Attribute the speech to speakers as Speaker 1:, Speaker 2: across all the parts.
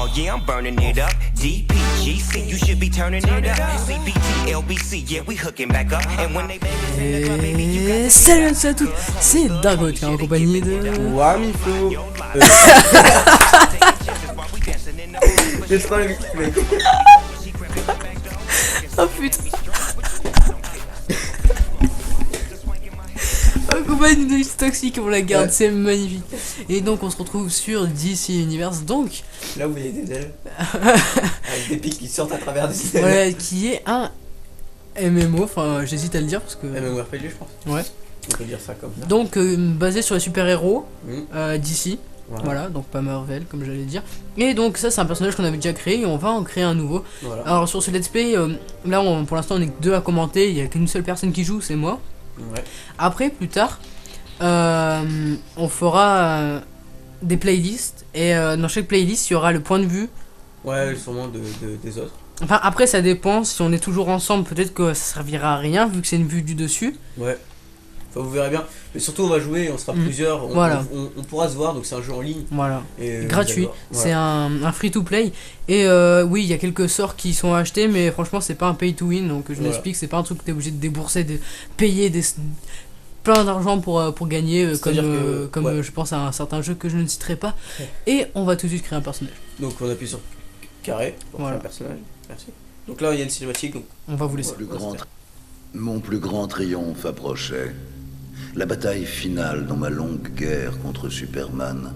Speaker 1: Oh yeah, I'm burning it up. DPGC, you should be turning it up. CBT, LBC, yeah, we hooking back up. And when they
Speaker 2: Et salut à tous, c'est Dargo en compagnie de...
Speaker 3: Wamiflo. J'ai trop le mec.
Speaker 2: Oh putain. En compagnie de X Toxic, on la garde, ouais. C'est magnifique. Et donc on se retrouve sur DC Universe, donc...
Speaker 3: Là où il y a des ailes. Avec des pics qui sortent à travers des ailes.
Speaker 2: Voilà, qui est un MMO, enfin j'hésite à le dire parce que...
Speaker 3: MMORPG je pense.
Speaker 2: Ouais.
Speaker 3: On peut dire ça comme ça.
Speaker 2: Donc basé sur les super-héros d'ici. Voilà, donc pas Marvel comme j'allais dire. Et donc ça c'est un personnage qu'on avait déjà créé et on va en créer un nouveau. Voilà. Alors sur ce let's play, là pour l'instant on est que deux à commenter, il n'y a qu'une seule personne qui joue, c'est moi.
Speaker 3: Ouais.
Speaker 2: Après plus tard, on fera des playlists et dans chaque playlist il y aura le point de vue.
Speaker 3: Ouais, sûrement des autres.
Speaker 2: Enfin après ça dépend, si on est toujours ensemble peut-être que ça servira à rien vu que c'est une vue du dessus.
Speaker 3: Ouais. Enfin, vous verrez bien, mais surtout on va jouer, on sera plusieurs,
Speaker 2: voilà.
Speaker 3: on pourra se voir, donc c'est un jeu en ligne.
Speaker 2: Voilà,
Speaker 3: et
Speaker 2: gratuit, voilà. C'est un free to play. Et oui, il y a quelques sorts qui sont achetés, mais franchement c'est pas un pay to win, donc je m'explique, c'est pas un truc que t'es obligé de débourser, de payer plein d'argent pour gagner, comme je pense à un certain jeu que je ne citerai pas. Et on va tout de suite créer un personnage.
Speaker 3: Donc on appuie sur carré pour créer un personnage, merci. Donc là il y a une cinématique, donc
Speaker 2: on va vous laisser.
Speaker 4: Mon plus grand triomphe approchait. La bataille finale dans ma longue guerre contre Superman.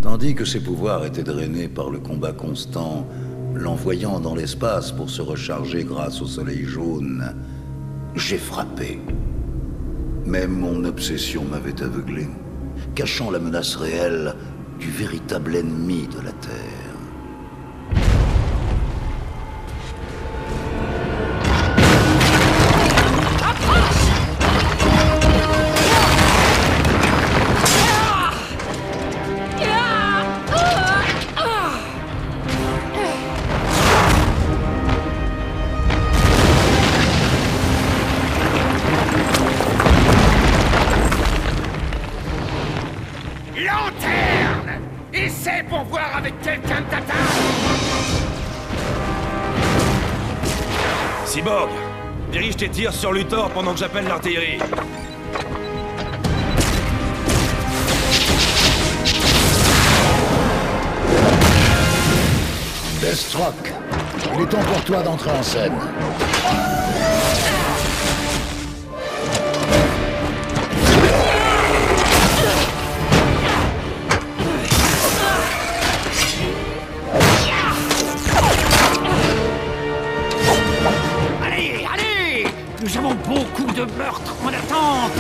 Speaker 4: Tandis que ses pouvoirs étaient drainés par le combat constant, l'envoyant dans l'espace pour se recharger grâce au soleil jaune, j'ai frappé. Mais mon obsession m'avait aveuglé, cachant la menace réelle du véritable ennemi de la Terre.
Speaker 5: Lanterne! Essaie pour voir avec quelqu'un de ta taille!
Speaker 6: Cyborg, dirige tes tirs sur Luthor pendant que j'appelle l'artillerie.
Speaker 4: Deathstroke, il est temps pour toi d'entrer en scène.
Speaker 5: Nous avons beaucoup de meurtres en attente.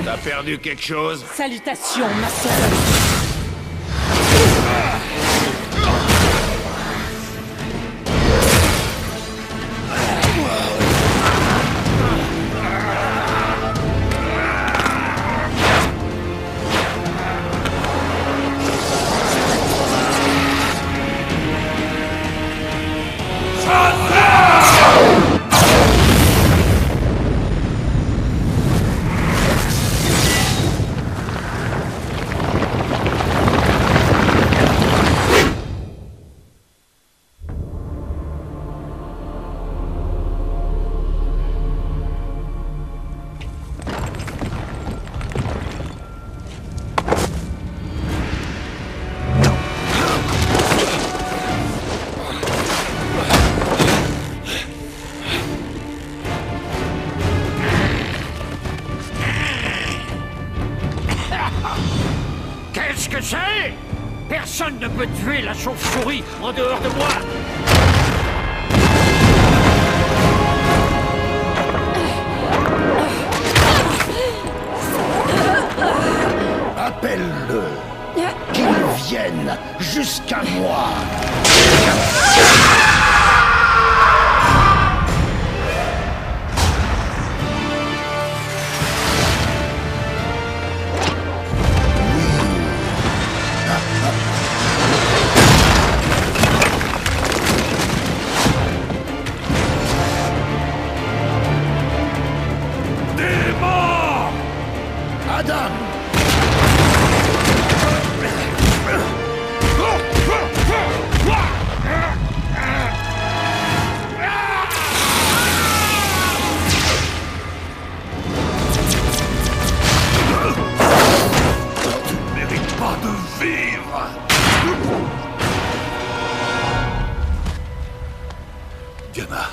Speaker 6: T'as perdu quelque chose?
Speaker 7: Salutations, ma sœur.
Speaker 5: Qu'est-ce que c'est? Personne ne peut tuer la chauve-souris en dehors de moi.
Speaker 4: Appelle-le. Qu'il vienne jusqu'à moi.
Speaker 7: Gamma.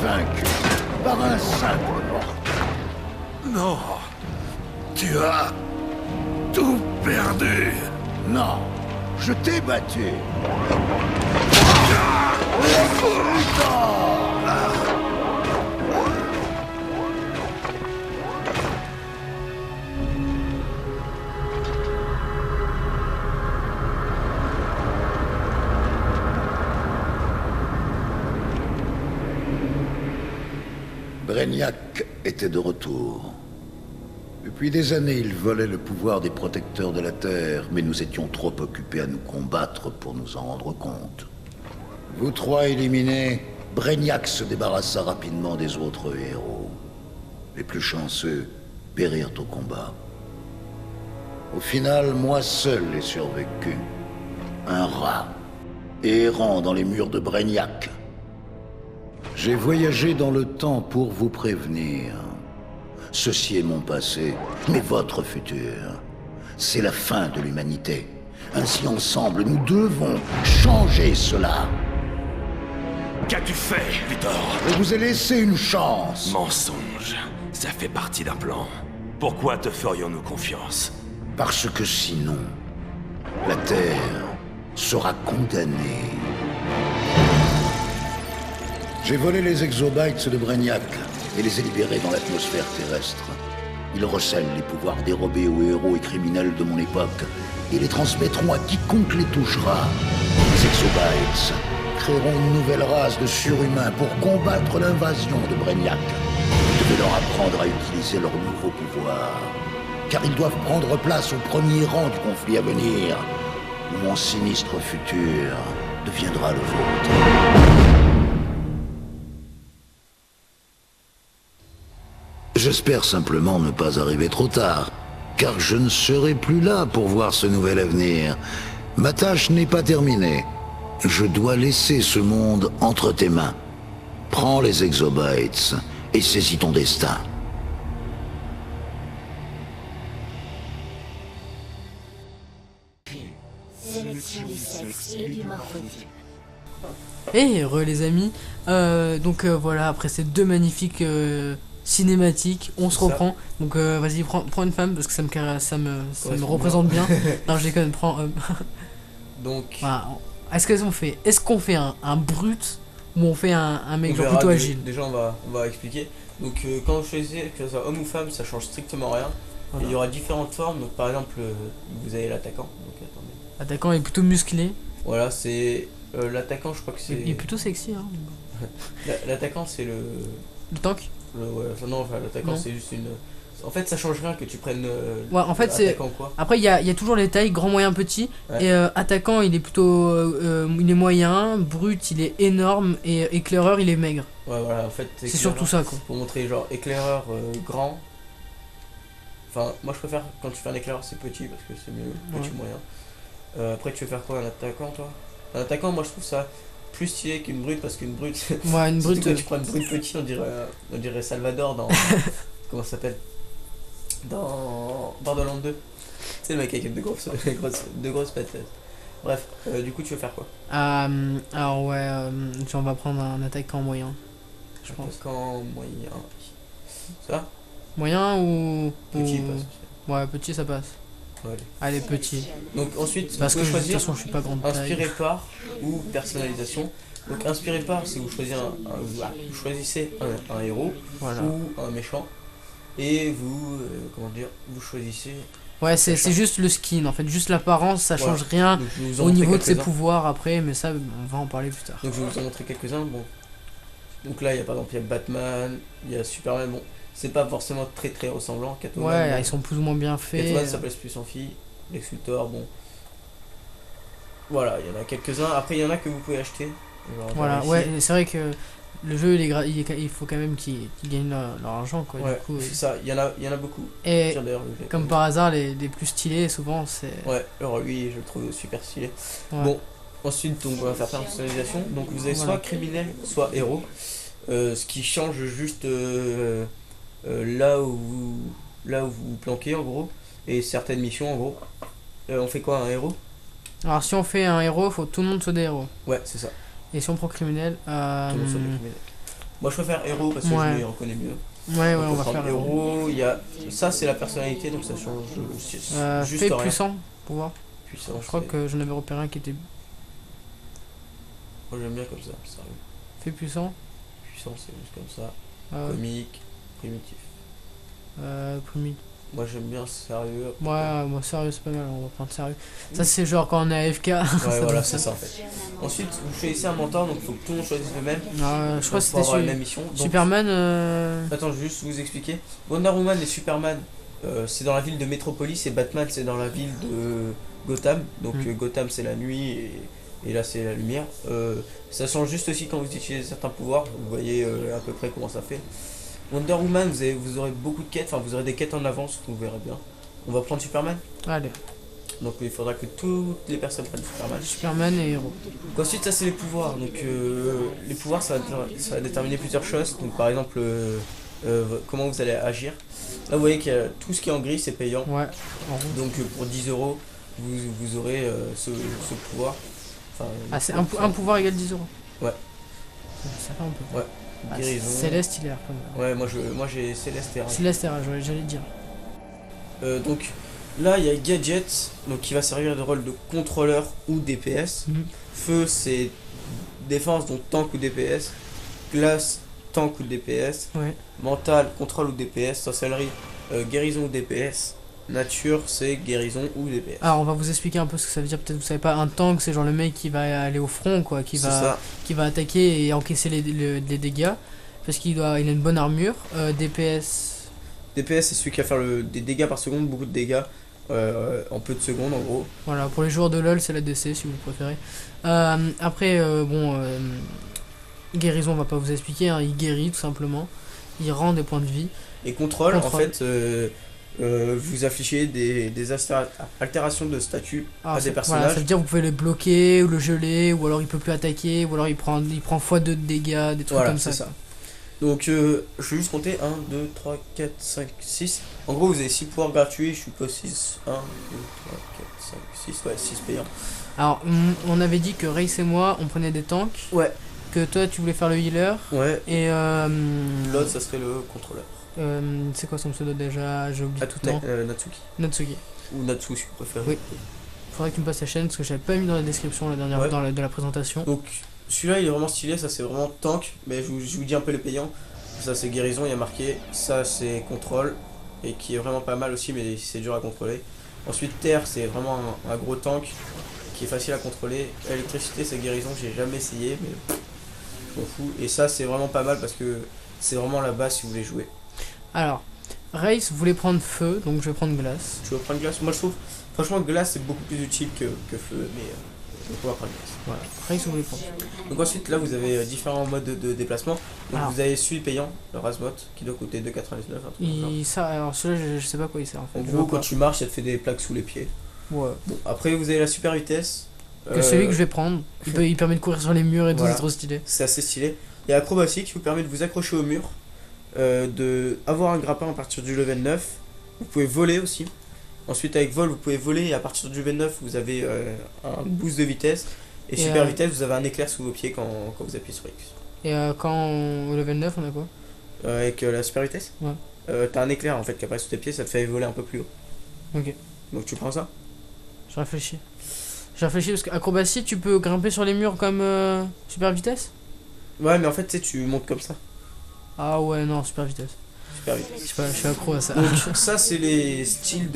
Speaker 4: Vaincu par un simple mort.
Speaker 7: Non. Tu as tout perdu.
Speaker 4: Non, je t'ai battu. Brainiac était de retour. Depuis des années, il volait le pouvoir des protecteurs de la Terre, mais nous étions trop occupés à nous combattre pour nous en rendre compte. Vous trois éliminés, Brainiac se débarrassa rapidement des autres héros. Les plus chanceux périrent au combat. Au final, moi seul ai survécu. Un rat, errant dans les murs de Brainiac. J'ai voyagé dans le temps pour vous prévenir. Ceci est mon passé, mais votre futur. C'est la fin de l'humanité. Ainsi, ensemble, nous devons changer cela.
Speaker 6: Qu'as-tu fait, Luthor?
Speaker 4: Je vous ai laissé une chance.
Speaker 6: Mensonge. Ça fait partie d'un plan. Pourquoi te ferions-nous confiance?
Speaker 4: Parce que sinon, la Terre sera condamnée. J'ai volé les exobytes de Brainiac et les ai libérés dans l'atmosphère terrestre. Ils recèlent les pouvoirs dérobés aux héros et criminels de mon époque et les transmettront à quiconque les touchera. Les exobytes créeront une nouvelle race de surhumains pour combattre l'invasion de Brainiac. Vous devez leur apprendre à utiliser leurs nouveaux pouvoirs, car ils doivent prendre place au premier rang du conflit à venir, où mon sinistre futur deviendra le vôtre. J'espère simplement ne pas arriver trop tard, car je ne serai plus là pour voir ce nouvel avenir. Ma tâche n'est pas terminée. Je dois laisser ce monde entre tes mains. Prends les exobytes et saisis ton destin.
Speaker 8: Sélection du sexe et du morphotype.
Speaker 2: Et heureux les amis, voilà, après ces deux magnifiques cinématiques, on se reprend. Donc vas-y, prends une femme parce que ça me représente bien. Non, je déconne, prends homme.
Speaker 3: Donc,
Speaker 2: Voilà. Est-ce qu'on fait un brut ou on fait un mec
Speaker 3: on
Speaker 2: genre
Speaker 3: verra
Speaker 2: plutôt agile?
Speaker 3: Déjà, on va expliquer. Donc, quand vous choisissez que ce soit homme ou femme, ça change strictement rien.
Speaker 2: Voilà.
Speaker 3: Et il y aura différentes formes. Donc, par exemple, vous avez l'attaquant. Donc, attendez.
Speaker 2: L'attaquant est plutôt musclé.
Speaker 3: Voilà, c'est l'attaquant, je crois que c'est.
Speaker 2: Il est plutôt sexy, hein.
Speaker 3: L'attaquant, c'est le.
Speaker 2: Le tank.
Speaker 3: L'attaquant,
Speaker 2: Non.
Speaker 3: c'est juste une. En fait, ça change rien que tu prennes.
Speaker 2: Ouais, en fait, c'est.
Speaker 3: attaquant, quoi.
Speaker 2: Après, il y a toujours les tailles, grand, moyen, petit.
Speaker 3: Ouais.
Speaker 2: Et attaquant, il est plutôt. Il est moyen. Brut, il est énorme. Et éclaireur, il est maigre.
Speaker 3: Ouais, voilà, en fait.
Speaker 2: C'est
Speaker 3: éclaireur,
Speaker 2: surtout ça, quoi.
Speaker 3: Pour montrer, genre, éclaireur grand. Enfin, moi je préfère quand tu fais un éclaireur, c'est petit parce que c'est mieux. Petit,
Speaker 2: Ouais.
Speaker 3: moyen. Après, tu veux faire quoi, un attaquant, toi? Un attaquant, moi je trouve ça plus stylé qu'une brute parce qu'une brute.
Speaker 2: Ouais, une
Speaker 3: Surtout
Speaker 2: brute.
Speaker 3: quand tu prends une brute petit, on dirait Salvador dans. Comment ça s'appelle? Dans Borderlands 2. C'est le mec avec de grosses pattes. Bref, du coup, tu veux faire quoi?
Speaker 2: Alors, ouais, on va prendre un attaquant moyen. Je pense.
Speaker 3: Attaquant moyen. Ça?
Speaker 2: Moyen ou.
Speaker 3: Petit,
Speaker 2: ou-
Speaker 3: passe.
Speaker 2: Ouais, petit, ça passe.
Speaker 3: Ouais,
Speaker 2: Allez, petit.
Speaker 3: donc ensuite,
Speaker 2: Parce
Speaker 3: vous
Speaker 2: que
Speaker 3: pouvez
Speaker 2: de toute
Speaker 3: choisir
Speaker 2: façon, je suis pas grande taille.
Speaker 3: inspiré par ou personnalisation. Donc inspiré par, c'est vous choisissez vous choisissez un héros
Speaker 2: Voilà.
Speaker 3: ou un méchant et vous vous choisissez.
Speaker 2: Ouais, c'est juste le skin en fait, juste l'apparence, ça change rien
Speaker 3: Donc, je vais vous en
Speaker 2: au
Speaker 3: montrer
Speaker 2: niveau de ses
Speaker 3: quelques-uns.
Speaker 2: pouvoirs après, mais ça, on va en parler plus tard.
Speaker 3: Donc je vais vous en montrer quelques-uns. Bon. Donc là, il y a par exemple il y a Batman, il y a Superman. Bon, c'est pas forcément très très ressemblant. Catwoman,
Speaker 2: Ouais,
Speaker 3: bon.
Speaker 2: ils sont plus ou moins bien faits.
Speaker 3: Catwoman, ça plaise plus en fille. Lex Luthor, bon. Voilà, il y en a quelques-uns. Après, il y en a que vous pouvez acheter. Genre,
Speaker 2: Voilà,
Speaker 3: ici.
Speaker 2: ouais, c'est vrai que le jeu, il faut quand même qu'ils gagnent leur argent, quoi.
Speaker 3: Ouais,
Speaker 2: Du coup,
Speaker 3: c'est ça. Il y en a beaucoup.
Speaker 2: et
Speaker 3: Tiens, d'ailleurs, le-
Speaker 2: comme par hasard, les plus stylés, souvent, c'est.
Speaker 3: Ouais, alors lui, je le trouve super stylé.
Speaker 2: Ouais.
Speaker 3: Bon, ensuite, donc, on va faire personnalisation. Donc, vous avez
Speaker 2: Voilà.
Speaker 3: soit criminel, soit héros. Ce qui change juste là où vous vous planquez en gros, et certaines missions en gros. On fait quoi, un héros?
Speaker 2: Alors si on fait un héros, faut que tout le monde soit des héros.
Speaker 3: Ouais, c'est ça.
Speaker 2: Et si on prend criminel,
Speaker 3: Tout le monde soit des criminels. Moi je préfère héros parce que
Speaker 2: Ouais.
Speaker 3: je les reconnais mieux.
Speaker 2: ouais,
Speaker 3: Donc,
Speaker 2: on va
Speaker 3: prend
Speaker 2: faire héros.
Speaker 3: héros. Il y a... Ça c'est la personnalité, donc ça change juste
Speaker 2: Fait
Speaker 3: rien.
Speaker 2: puissant, pouvoir.
Speaker 3: Puissance,
Speaker 2: Je crois
Speaker 3: c'est-
Speaker 2: que j'en avais repéré un qui était
Speaker 3: Moi j'aime bien comme ça, sérieux.
Speaker 2: fait puissant.
Speaker 3: Puissance, c'est juste comme ça.
Speaker 2: Euh,
Speaker 3: Comique, primitif.
Speaker 2: Primi-
Speaker 3: Moi j'aime bien sérieux.
Speaker 2: Ouais, moi sérieux, c'est pas mal, on va prendre sérieux. Ça, c'est genre quand on est AFK.
Speaker 3: Ouais,
Speaker 2: ça
Speaker 3: voilà,
Speaker 2: donne
Speaker 3: c'est ça en fait. Ensuite, vous choisissez un mentor, donc il faut que tout le monde choisisse le même.
Speaker 2: Je crois que
Speaker 3: pour
Speaker 2: c'était
Speaker 3: avoir la
Speaker 2: celui.
Speaker 3: même mission. Donc,
Speaker 2: Superman.
Speaker 3: Attends, je vais juste vous expliquer. Wonder Woman et Superman, c'est dans la ville de Metropolis, et Batman, c'est dans la ville de Gotham. Donc Gotham, c'est la nuit, et là, c'est la lumière. Ça change juste aussi quand vous utilisez certains pouvoirs. Vous voyez à peu près comment ça fait. Wonder Woman, vous aurez beaucoup de quêtes, enfin vous aurez des quêtes en avance, vous verrez bien. On va prendre Superman.
Speaker 2: Allez,
Speaker 3: Donc il faudra que toutes les personnes prennent Superman.
Speaker 2: Superman et héros.
Speaker 3: Donc, ensuite, ça c'est les pouvoirs. Donc les pouvoirs, ça va déterminer plusieurs choses. Donc par exemple, comment vous allez agir. Là, vous voyez qu'il y a tout ce qui est en gris, c'est payant.
Speaker 2: Ouais, en rouge.
Speaker 3: Donc pour 10 euros, vous aurez ce pouvoir. Enfin,
Speaker 2: Ah, c'est un pouvoir égale 10 euros.
Speaker 3: Ouais.
Speaker 2: Ça fait un peu.
Speaker 3: Ouais.
Speaker 2: Ah,
Speaker 3: Guérison.
Speaker 2: Céleste, il a l'air pas mal.
Speaker 3: Ouais, moi j'ai Céleste et Rage.
Speaker 2: Céleste et Rage, ouais, j'allais dire.
Speaker 3: Donc là, il y a Gadget, donc qui va servir de rôle de contrôleur ou DPS.
Speaker 2: Mhm.
Speaker 3: Feu, c'est défense, donc tank ou DPS. Glace, tank ou DPS.
Speaker 2: Ouais.
Speaker 3: Mental, contrôle ou DPS. Sorcellerie, guérison ou DPS. Nature, c'est guérison ou DPS.
Speaker 2: Alors, on va vous expliquer un peu ce que ça veut dire. Peut-être vous savez pas. Un tank, c'est genre le mec qui va aller au front, quoi,
Speaker 3: C'est ça.
Speaker 2: qui va attaquer et encaisser les dégâts. Parce il a une bonne armure. DPS.
Speaker 3: DPS, c'est celui qui va faire des dégâts par seconde, beaucoup de dégâts en peu de secondes en gros.
Speaker 2: Voilà, pour les joueurs de LoL, c'est la DC si vous préférez. Après, guérison, on va pas vous expliquer. Hein, il guérit tout simplement. Il rend des points de vie.
Speaker 3: Et contrôle, en
Speaker 2: Contrôle.
Speaker 3: fait, vous affichez des altérations de statut à des
Speaker 2: Voilà,
Speaker 3: personnages.
Speaker 2: ça veut dire que vous pouvez le bloquer ou le geler, ou alors il peut plus attaquer, ou alors il prend x2 de dégâts, des trucs
Speaker 3: Voilà,
Speaker 2: comme
Speaker 3: c'est
Speaker 2: ça.
Speaker 3: ça. Donc je vais juste compter 1, 2, 3, 4, 5, 6. En gros, vous avez 6 pouvoirs gratuits, je suppose 6. 1, 2, 3, 4, 5, 6, ouais, 6 payants.
Speaker 2: Alors, on avait dit que Race et moi, on prenait des tanks,
Speaker 3: Ouais,
Speaker 2: que toi tu voulais faire le healer,
Speaker 3: ouais.
Speaker 2: et
Speaker 3: L'autre, ça serait le contrôleur.
Speaker 2: c'est quoi son pseudo déjà? J'ai oublié tout le temps.
Speaker 3: Natsuki.
Speaker 2: Natsuki.
Speaker 3: Ou Natsu, si vous préférez.
Speaker 2: Oui. Faudrait que tu me passes ta chaîne, parce que j'avais pas mis dans la description la dernière
Speaker 3: Ouais.
Speaker 2: de la présentation.
Speaker 3: Donc celui-là, il est vraiment stylé, ça c'est vraiment tank. Mais je vous dis un peu les payants. Ça c'est guérison, il y a marqué. Ça c'est contrôle. Et qui est vraiment pas mal aussi, mais c'est dur à contrôler. Ensuite, terre, c'est vraiment un gros tank qui est facile à contrôler. Électricité, c'est guérison, j'ai jamais essayé, mais je m'en fous. Et ça, c'est vraiment pas mal parce que c'est vraiment la base si vous voulez jouer.
Speaker 2: Alors, Race voulait prendre feu, donc je vais prendre glace.
Speaker 3: Tu veux prendre glace? Moi, je trouve, franchement, glace c'est beaucoup plus utile que feu, mais donc on va prendre glace.
Speaker 2: Voilà, Race voulait prendre.
Speaker 3: Donc ensuite, là, vous avez différents modes de déplacement. Donc
Speaker 2: Alors.
Speaker 3: vous avez celui payant, le Razmot, qui doit coûter 2,99. un truc comme ça.
Speaker 2: Alors celui-là, je sais pas quoi il sert en fait.
Speaker 3: En
Speaker 2: Je
Speaker 3: gros,
Speaker 2: vois
Speaker 3: quand
Speaker 2: pas.
Speaker 3: tu marches, ça te fait des plaques sous les pieds.
Speaker 2: Ouais.
Speaker 3: Bon, après, vous avez la super vitesse.
Speaker 2: Que celui que je vais prendre, il permet de courir sur les murs et tout,
Speaker 3: Voilà.
Speaker 2: c'est trop stylé.
Speaker 3: C'est assez stylé. Et acrobatie qui vous permet de vous accrocher au mur, de avoir un grappin à partir du level 9. Vous pouvez voler aussi. Ensuite, avec vol, vous pouvez voler et à partir du level 9, vous avez un boost de vitesse. Et super vitesse, vous avez un éclair sous vos pieds quand vous appuyez sur X.
Speaker 2: Et au level 9, on a quoi?
Speaker 3: Avec la super vitesse,
Speaker 2: Ouais.
Speaker 3: t'as un éclair en fait qui apparaît sous tes pieds, ça te fait voler un peu plus haut.
Speaker 2: Ok,
Speaker 3: Donc tu prends ça?
Speaker 2: je réfléchis. Je réfléchis parce qu'acrobatie, tu peux grimper sur les murs comme super vitesse?
Speaker 3: Ouais, mais en fait, tu sais, tu montes comme ça.
Speaker 2: Ah ouais, non, super vitesse.
Speaker 3: Super vitesse.
Speaker 2: Je sais pas, je suis accro à ça.
Speaker 3: Donc ça, c'est les styles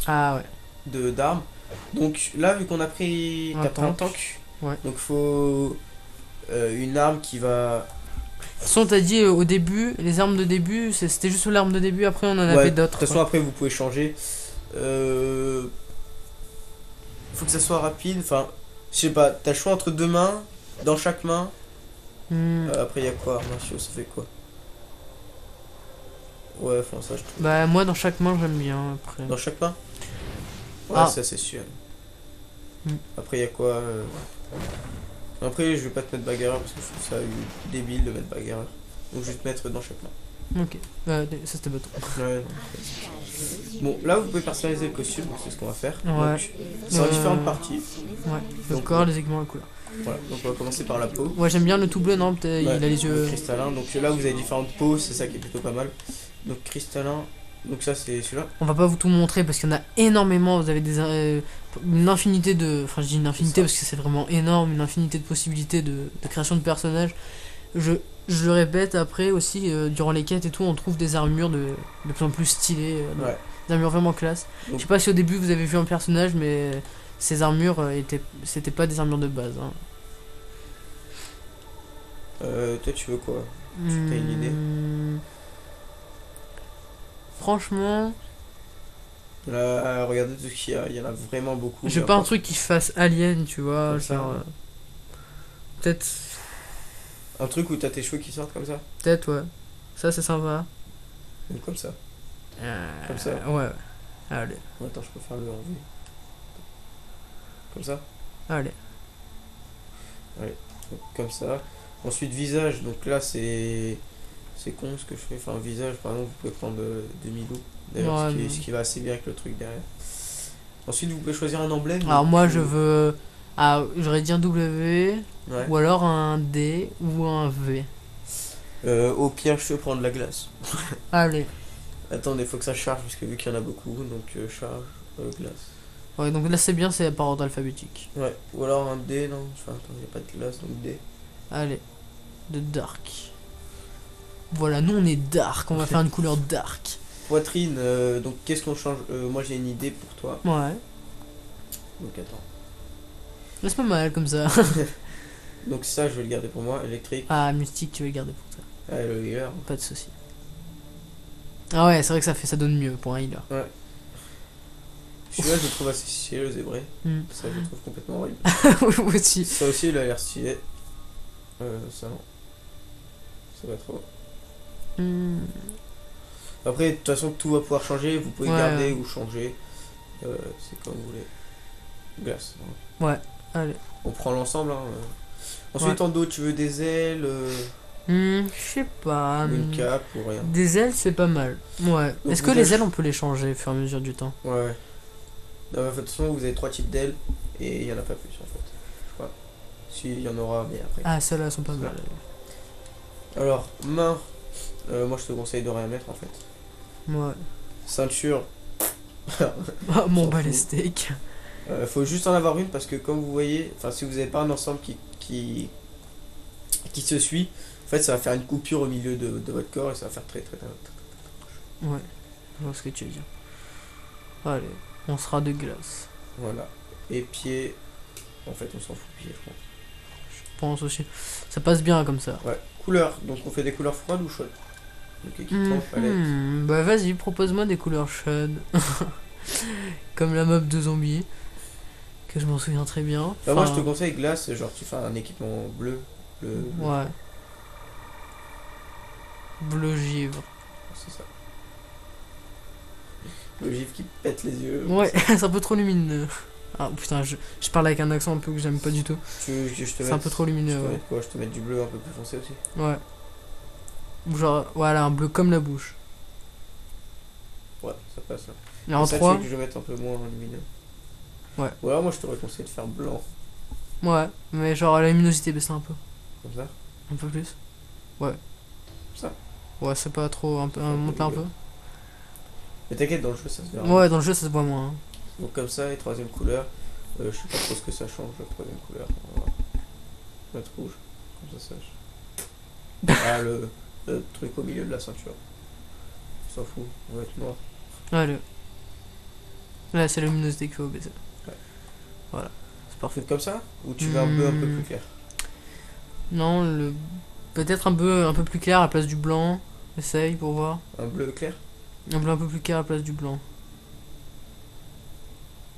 Speaker 2: Ah ouais.
Speaker 3: d'armes. Donc là, vu qu'on a pris
Speaker 2: Un
Speaker 3: t'as pris un
Speaker 2: tank.
Speaker 3: tank,
Speaker 2: Ouais.
Speaker 3: donc faut une arme qui va.
Speaker 2: De toute façon, t'as dit au début, les armes de début, c'était juste l'arme de début, après on en
Speaker 3: Ouais,
Speaker 2: avait
Speaker 3: de
Speaker 2: d'autres.
Speaker 3: toute façon, après, vous pouvez changer. Faut que ça soit rapide. Enfin, je sais pas, t'as le choix entre deux mains, dans chaque main. Après, il y a quoi? Martiaux, ça fait quoi? Ouais, enfin, ça, je trouve.
Speaker 2: Bah, moi dans chaque main, j'aime bien après.
Speaker 3: Dans chaque main? Ouais,
Speaker 2: Ah.
Speaker 3: ça, c'est sûr.
Speaker 2: Hmm.
Speaker 3: Après, il y a quoi? Après, je vais pas te mettre bagarreur parce que je trouve ça débile de mettre bagarreur. Donc je vais te mettre dans chaque main.
Speaker 2: Ok, ça c'était bateau.
Speaker 3: Ouais, non. Bon, là vous pouvez personnaliser le costume, donc c'est ce qu'on va faire.
Speaker 2: Ouais.
Speaker 3: Donc, c'est en différentes parties.
Speaker 2: Ouais, le
Speaker 3: Donc,
Speaker 2: corps, les équipements, la couleur.
Speaker 3: Voilà, donc on va commencer par la peau.
Speaker 2: Ouais, j'aime bien le tout bleu, non, peut-être,
Speaker 3: Ouais,
Speaker 2: il a les yeux.
Speaker 3: le cristallin. Donc là vous avez différentes peaux, c'est ça qui est plutôt pas mal. Donc cristallin, donc ça c'est celui-là.
Speaker 2: On va pas vous tout montrer parce qu'il y en a énormément, vous avez une infinité de... Enfin je dis une infinité parce que c'est vraiment énorme, une infinité de possibilités de création de personnages. Je le répète, après aussi, durant les quêtes et tout, on trouve des armures de plus en plus stylées,
Speaker 3: Ouais.
Speaker 2: des armures vraiment classe.
Speaker 3: Donc-
Speaker 2: Je sais pas si au début vous avez vu un personnage, mais ces armures c'était pas des armures de base. Hein.
Speaker 3: Toi tu veux quoi? T'as une idée?
Speaker 2: Franchement,
Speaker 3: Là, regardez tout ce qu'il y a, il y en a vraiment beaucoup.
Speaker 2: j'ai pas un truc qui fasse alien, tu vois,
Speaker 3: Comme ça,
Speaker 2: genre...
Speaker 3: ouais.
Speaker 2: Peut-être,
Speaker 3: Un truc où t'as tes cheveux qui sortent comme ça.
Speaker 2: ouais. Ça c'est sympa.
Speaker 3: Ou comme ça. Comme ça.
Speaker 2: Ouais. Allez,
Speaker 3: Attends, je peux faire le en V. Comme ça.
Speaker 2: allez.
Speaker 3: Donc, comme ça. Ensuite visage, donc là c'est con ce que je fais. Enfin visage par exemple vous pouvez prendre demi-loup. D'ailleurs
Speaker 2: Ouais,
Speaker 3: ce qui va assez bien avec le truc derrière. Ensuite vous pouvez choisir un emblème.
Speaker 2: Alors moi
Speaker 3: donc,
Speaker 2: je veux... Ah, j'aurais dit un W,
Speaker 3: Ouais.
Speaker 2: ou alors un D, ou un V.
Speaker 3: Au pire je peux prendre la glace.
Speaker 2: Allez.
Speaker 3: Attendez, faut que ça charge parce que vu qu'il y en a beaucoup, donc charge glace.
Speaker 2: Ouais, donc là c'est bien, c'est par ordre alphabétique.
Speaker 3: Ouais, ou alors un D, non, enfin attends, il n'y a pas de glace donc D.
Speaker 2: Allez. De dark. Voilà, nous on est dark, on va faire une couleur dark.
Speaker 3: Poitrine, donc qu'est-ce qu'on change? Moi j'ai une idée pour toi.
Speaker 2: Ouais.
Speaker 3: Donc attends.
Speaker 2: C'est pas mal comme ça.
Speaker 3: Donc ça je vais le garder pour moi, électrique.
Speaker 2: Ah, mystique, tu veux le garder pour ça.
Speaker 3: Ah, le healer.
Speaker 2: Pas de soucis. Ah ouais, c'est vrai que ça donne mieux pour un healer.
Speaker 3: Ouais. Celui-là je le trouve assez stylé, le zébré.
Speaker 2: Hmm.
Speaker 3: Ça je le trouve complètement horrible.
Speaker 2: Moi aussi.
Speaker 3: Ça aussi il a l'air stylé. Ça non. Ça va trop.
Speaker 2: Hmm.
Speaker 3: Après de toute façon tout va pouvoir changer, vous pouvez
Speaker 2: Ouais,
Speaker 3: garder
Speaker 2: ouais.
Speaker 3: ou changer. C'est comme vous voulez. Glace.
Speaker 2: Ouais, allez.
Speaker 3: On prend l'ensemble. Hein. Ensuite en dos tu veux des ailes,
Speaker 2: Je sais pas.
Speaker 3: ou une cape ou rien.
Speaker 2: Des ailes, c'est pas mal. Ouais.
Speaker 3: Donc
Speaker 2: Est-ce que
Speaker 3: vous
Speaker 2: les
Speaker 3: avez-
Speaker 2: ailes, on peut les changer au fur et à mesure du temps?
Speaker 3: Ouais. Non, mais de toute façon vous avez 3 types d'ailes et il y en a pas plus en fait. Je crois. Si il y en aura mais après.
Speaker 2: Ah, celles-là sont pas mal.
Speaker 3: Alors main, moi je te conseille de rien mettre en fait.
Speaker 2: Ouais.
Speaker 3: Ceinture.
Speaker 2: Ah, mon
Speaker 3: S'en
Speaker 2: bas les
Speaker 3: fout.
Speaker 2: steaks.
Speaker 3: Faut juste en avoir une parce que comme vous voyez, enfin si vous n'avez pas un ensemble qui se suit, en fait ça va faire une coupure au milieu de votre corps et ça va faire très.
Speaker 2: Ouais. Je vois ce que tu veux dire. Allez, on sera de glace.
Speaker 3: Voilà. Et pieds, en fait on s'en fout pieds je pense.
Speaker 2: Je pense aussi. Ça passe bien comme ça.
Speaker 3: Ouais. Couleurs, donc on fait des couleurs froides ou chaudes? Donc équipement, palette.
Speaker 2: Bah vas-y, propose-moi des couleurs chaudes. Comme la mob de zombies. Que je m'en souviens très bien.
Speaker 3: Bah, moi je te
Speaker 2: Enfin,
Speaker 3: conseille glace, genre tu fais un équipement bleu.
Speaker 2: Ouais. Bleu givre.
Speaker 3: C'est ça. Le gif qui pète les yeux.
Speaker 2: Ouais, c'est un peu trop lumineux. Ah putain, je parle avec un accent un peu que j'aime pas du tout.
Speaker 3: Tu veux que je te
Speaker 2: C'est
Speaker 3: mette-
Speaker 2: un peu trop
Speaker 3: je te
Speaker 2: lumineux, ouais.
Speaker 3: mette quoi? Je te mets du bleu un peu plus foncé aussi.
Speaker 2: Ouais. Ou genre, voilà, un bleu comme la bouche.
Speaker 3: Ouais, ça passe. Hein.
Speaker 2: Et en
Speaker 3: ça,
Speaker 2: 3,
Speaker 3: tu veux que je mette un peu moins lumineux.
Speaker 2: Ouais.
Speaker 3: Ou alors moi je t'aurais conseillé de faire blanc.
Speaker 2: ouais, mais genre la luminosité baisse un peu.
Speaker 3: Comme ça.
Speaker 2: Un peu plus. Ouais.
Speaker 3: Ça.
Speaker 2: Ouais, c'est pas trop, un peu, monte là un peu.
Speaker 3: Mais t'inquiète, dans le jeu ça se verra.
Speaker 2: Ouais, dans le jeu ça se voit moins. Hein.
Speaker 3: Donc comme ça, et troisième couleur. Je sais pas trop ce que ça change, la troisième couleur. On va mettre rouge. Comme ça sache. Ah, le truc au milieu de la ceinture. On s'en fout, on va être noir.
Speaker 2: Allez. Là, c'est la luminosité qu'il faut baisser.
Speaker 3: Ouais.
Speaker 2: Voilà, c'est parfait.
Speaker 3: Faites comme ça? Ou tu veux un peu plus clair?
Speaker 2: Non, peut-être un peu plus clair à la place du blanc. Essaye pour voir.
Speaker 3: Un bleu clair?
Speaker 2: Un bleu un peu plus clair à la place du blanc.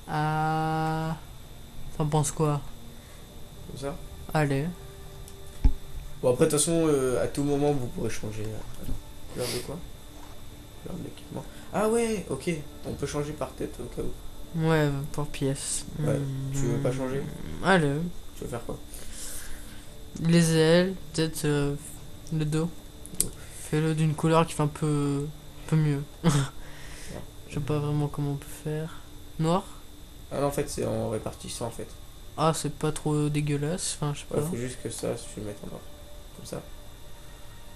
Speaker 2: Ah. T'en penses quoi?
Speaker 3: Comme ça?
Speaker 2: Allez.
Speaker 3: Bon après de toute façon, à tout moment vous pourrez changer. Attends, couleur de quoi? Couleur de l'équipement. Ah ouais, ok. On peut changer par tête au cas où.
Speaker 2: Ouais, par pièce.
Speaker 3: Ouais, tu veux pas changer?
Speaker 2: Allez.
Speaker 3: Tu veux faire quoi?
Speaker 2: Les ailes, peut-être le dos. Fais-le d'une couleur qui fait un peu mieux. Je sais pas vraiment comment on peut faire. Noir?
Speaker 3: Ah non, en fait, c'est en répartissant en fait.
Speaker 2: Ah, c'est pas trop dégueulasse. Enfin, je sais
Speaker 3: Ouais,
Speaker 2: pas.
Speaker 3: faut juste que ça, je vais le mettre en noir. Comme ça.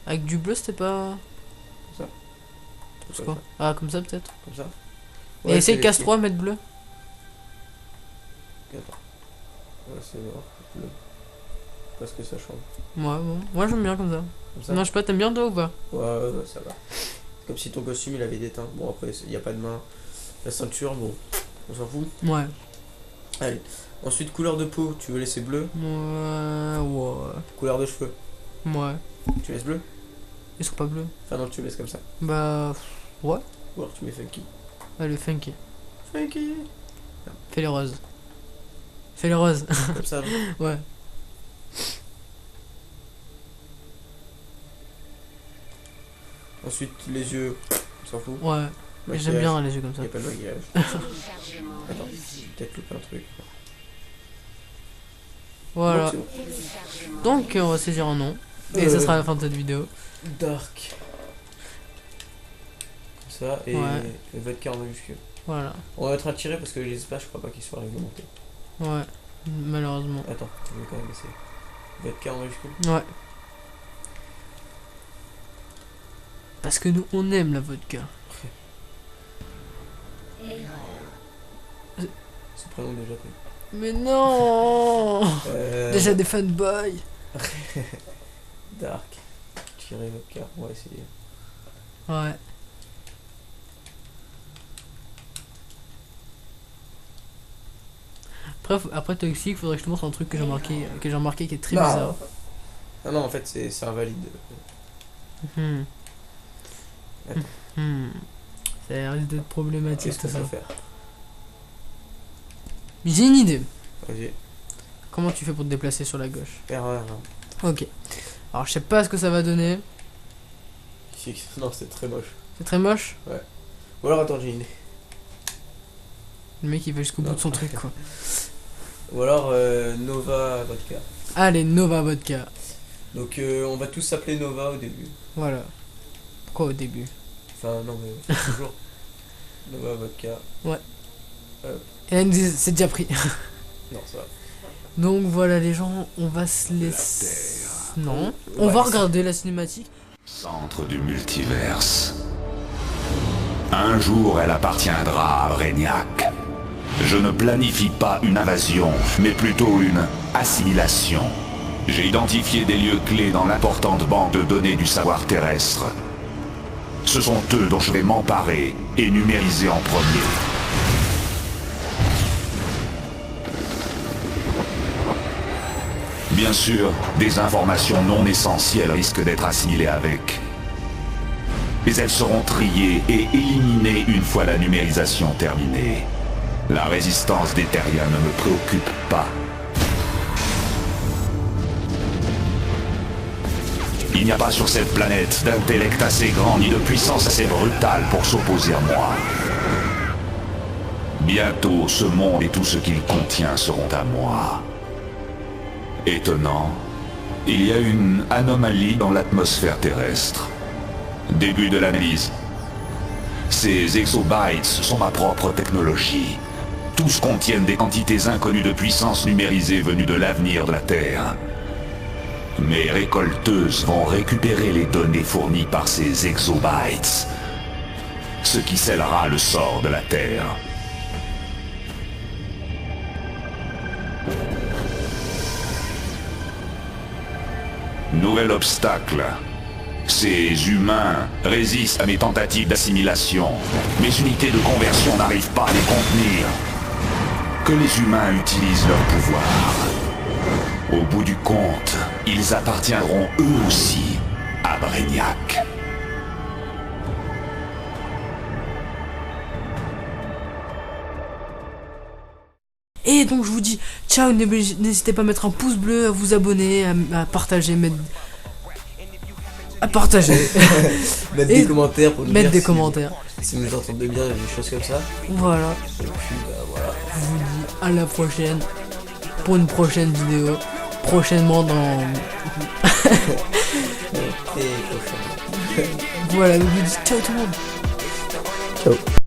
Speaker 2: Avec du bleu, c'était pas.
Speaker 3: Comme ça.
Speaker 2: C'est
Speaker 3: Comme
Speaker 2: quoi? Ah, comme ça peut-être.
Speaker 3: Comme ça.
Speaker 2: Et essaye
Speaker 3: c'est-
Speaker 2: casse 3, mettre bleu.
Speaker 3: Attends. Ouais, c'est noir. Bleu. Parce que ça change.
Speaker 2: Ouais, bon. Moi j'aime bien comme ça.
Speaker 3: Comme ça.
Speaker 2: Non, je sais pas, t'aimes bien toi ou pas?
Speaker 3: Ouais, ça va. C'est comme si ton costume il avait des teintes. Bon, après, il n'y a pas de main. La ceinture, bon, on s'en fout.
Speaker 2: Ouais.
Speaker 3: Allez. Ensuite, couleur de peau, tu veux laisser bleu.
Speaker 2: Ouais.
Speaker 3: Couleur de cheveux,
Speaker 2: Ouais.
Speaker 3: tu laisses bleu.
Speaker 2: Ils sont pas bleus.
Speaker 3: Enfin, non, tu laisses comme ça.
Speaker 2: Bah. Ouais.
Speaker 3: Ou alors tu mets funky.
Speaker 2: Allez, funky.
Speaker 3: Funky.
Speaker 2: Fais les roses. Fais les roses.
Speaker 3: Comme ça. non
Speaker 2: Ouais.
Speaker 3: Ensuite, les yeux, on s'en fout.
Speaker 2: Ouais.
Speaker 3: Maquillage,
Speaker 2: J'aime bien les yeux comme ça.
Speaker 3: y a pas de maquillage.
Speaker 8: Téléchargement
Speaker 3: Attends,
Speaker 8: réussi.
Speaker 3: j'ai peut-être loupé un truc.
Speaker 2: Voilà.
Speaker 3: Donc, c'est bon.
Speaker 8: Téléchargement
Speaker 2: Donc, on va saisir un nom. Et ça sera la fin de cette vidéo.
Speaker 3: Dark. Comme ça, et
Speaker 2: Ouais.
Speaker 3: le vodka en majuscule.
Speaker 2: Voilà.
Speaker 3: On va mettre un tiré parce que les espaces, je crois pas qu'ils soient réglementés.
Speaker 2: Ouais. Malheureusement.
Speaker 3: Attends, je vais quand même essayer. Vodka en majuscule.
Speaker 2: Ouais. Parce que nous, on aime la vodka.
Speaker 8: erreur.
Speaker 3: Ce prénom déjà pris.
Speaker 2: Mais non. Déjà des fanboys.
Speaker 3: Dark. Tiré vodka, on va essayer.
Speaker 2: Ouais. Après Toxic, faudrait que je te montre un truc que j'ai remarqué qui est très
Speaker 3: Non.
Speaker 2: bizarre.
Speaker 3: Ah non, en fait, c'est invalide.
Speaker 2: Hmm.
Speaker 3: Attends.
Speaker 2: Hmm. Ça risque d'être problématique
Speaker 3: Qu'est-ce qu'on
Speaker 2: tout ça.
Speaker 3: peut faire?
Speaker 2: J'ai une idée.
Speaker 3: Vas-y.
Speaker 2: Comment tu fais pour te déplacer sur la gauche?
Speaker 3: Erreur.
Speaker 2: Ok. Alors je sais pas ce que ça va donner.
Speaker 3: Non, c'est très moche.
Speaker 2: C'est très moche.
Speaker 3: Ou alors, attends, j'ai une idée.
Speaker 2: Le mec il va jusqu'au bout
Speaker 3: Non.
Speaker 2: de son truc quoi.
Speaker 3: Ou alors, Nova Vodka.
Speaker 2: Allez, Nova Vodka.
Speaker 3: Donc, on va tous s'appeler Nova au début.
Speaker 2: Voilà. Pourquoi au début?
Speaker 3: Enfin, non, mais toujours. Nova Vodka.
Speaker 2: Et là, ils nous disent, c'est déjà pris.
Speaker 3: Non, ça va.
Speaker 2: Donc voilà les gens, on va se laisser... Non. On
Speaker 3: Ouais,
Speaker 2: va
Speaker 3: c'est-
Speaker 2: regarder la cinématique.
Speaker 7: Centre du multiverse. Un jour, elle appartiendra à Brainiac. Je ne planifie pas une invasion, mais plutôt une assimilation. J'ai identifié des lieux clés dans l'importante banque de données du savoir terrestre. Ce sont eux dont je vais m'emparer et numériser en premier. Bien sûr, des informations non essentielles risquent d'être assimilées avec. Mais elles seront triées et éliminées une fois la numérisation terminée. La résistance des terriens ne me préoccupe pas. Il n'y a pas sur cette planète d'intellect assez grand ni de puissance assez brutale pour s'opposer à moi. Bientôt, ce monde et tout ce qu'il contient seront à moi. Étonnant, il y a une anomalie dans l'atmosphère terrestre. Début de l'analyse. Ces exobytes sont ma propre technologie. Tous contiennent des quantités inconnues de puissance numérisée venues de l'avenir de la Terre. Mes récolteuses vont récupérer les données fournies par ces exobytes, ce qui scellera le sort de la Terre. Nouvel obstacle. Ces humains résistent à mes tentatives d'assimilation. Mes unités de conversion n'arrivent pas à les contenir. Que les humains utilisent leur pouvoir. Au bout du compte, ils appartiendront eux aussi à Brainiac.
Speaker 2: Et donc je vous dis ciao, n'hésitez pas à mettre un pouce bleu, à vous abonner, à partager, à partager,
Speaker 3: Mettre
Speaker 2: Et
Speaker 3: des commentaires pour nous
Speaker 2: mettre
Speaker 3: dire
Speaker 2: des
Speaker 3: si-
Speaker 2: commentaires.
Speaker 3: Si vous entendez bien, des choses comme ça.
Speaker 2: Voilà,
Speaker 3: Et puis, bah voilà.
Speaker 2: je vous dis à la prochaine pour une prochaine vidéo. prochainement dans.
Speaker 3: Très prochain.
Speaker 2: Voilà, donc je vous dis ciao tout le monde.
Speaker 3: Ciao.